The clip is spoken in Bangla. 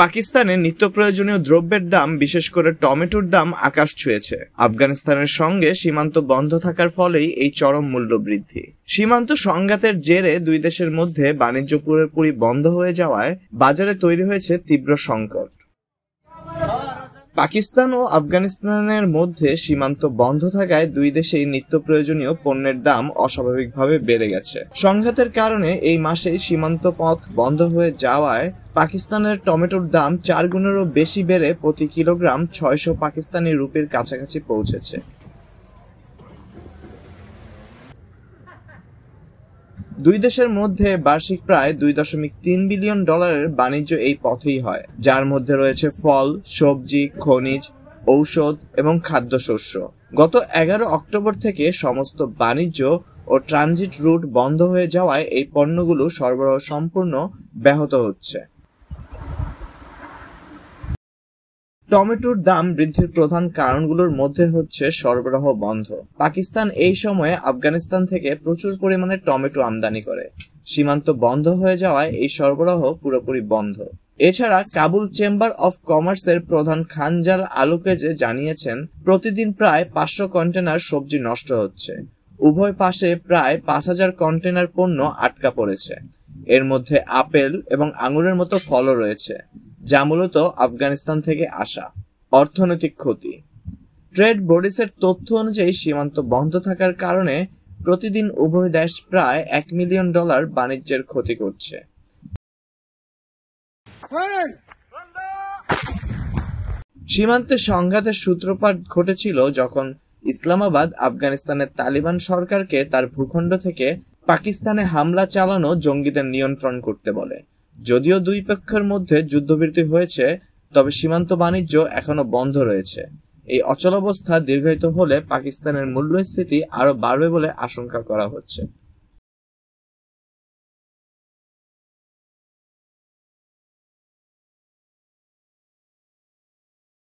পাকিস্তানে নিত্য প্রয়োজনীয় দ্রব্যের দাম, বিশেষ করে টমেটোর দাম আকাশ ছুঁয়েছে। আফগানিস্তানের সঙ্গে সীমান্ত বন্ধ থাকার ফলেই এই চরম মূল্য বৃদ্ধি। সীমান্ত সংঘাতের জেরে দুই দেশের মধ্যে বাণিজ্য পুরোপুরি বন্ধ হয়ে যাওয়ায় বাজারে তৈরি হয়েছে তীব্র সংকট। পাকিস্তান ও আফগানিস্তানের মধ্যে সীমান্ত বন্ধ থাকায় দুই দেশেই নিত্য প্রয়োজনীয় পণ্যের দাম অস্বাভাবিকভাবে বেড়ে গেছে। সংঘাতের কারণে এই মাসেই সীমান্ত পথ বন্ধ হয়ে যাওয়ায় পাকিস্তানের টমেটোর দাম 4 গুণেরও বেশি বেড়ে প্রতি কিলোগ্রাম 600 পাকিস্তানি রুপির কাছাকাছি পৌঁছেছে। দুই দেশের মধ্যে বার্ষিক প্রায় $2.3 বিলিয়ন বাণিজ্য এই পথেই হয়, যার মধ্যে রয়েছে ফল, সবজি, খনিজ, ঔষধ এবং খাদ্যশস্য। গত 11 অক্টোবর থেকে সমস্ত বাণিজ্য ও ট্রানজিট রুট বন্ধ হয়ে যাওয়ায় এই পণ্যগুলো সরবরাহ সম্পূর্ণ ব্যাহত হচ্ছে। টমেটোর দাম বৃদ্ধির প্রধান কারণগুলোর মধ্যে হচ্ছে সরবরাহ বন্ধ। পাকিস্তান এই সময়ে আফগানিস্তান থেকে প্রচুর পরিমাণে টমেটো আমদানি করে। সীমান্ত বন্ধ হয়ে যাওয়ায় এই সরবরাহ পুরোপুরি বন্ধ। এছাড়া কাবুল চেম্বার অফ কমার্সের প্রধান খানজাল আলুকেজে জানিয়েছেন, প্রতিদিন প্রায় 500 কন্টেনার সবজি নষ্ট হচ্ছে। উভয় পাশে প্রায় 5000 কন্টেনার পণ্য আটকা পড়েছে। এর মধ্যে আপেল এবং আঙুরের মতো ফলও রয়েছে, যা মূলত আফগানিস্তান থেকে আসা। অর্থনৈতিক ক্ষতি। ট্রেড বডিসের তথ্য অনুযায়ী সীমান্ত বন্ধ থাকার কারণে প্রতিদিন উভয় দেশ প্রায় $1 মিলিয়ন বাণিজ্যের ক্ষতি করছে। সীমান্তে সংঘাতের সূত্রপাত ঘটেছিল যখন ইসলামাবাদ আফগানিস্তানের তালিবান সরকারকে তার ভূখণ্ড থেকে পাকিস্তানে হামলা চালানো জঙ্গিদের নিয়ন্ত্রণ করতে বলে। যদিও দুই পক্ষের মধ্যে যুদ্ধবিরতি হয়েছে, তবে সীমান্ত বাণিজ্য এখনো বন্ধ রয়েছে। এই অচলাবস্থা দীর্ঘায়িত হলে পাকিস্তানের মূল্যস্ফীতি আরো বাড়বে বলে আশঙ্কা করা হচ্ছে।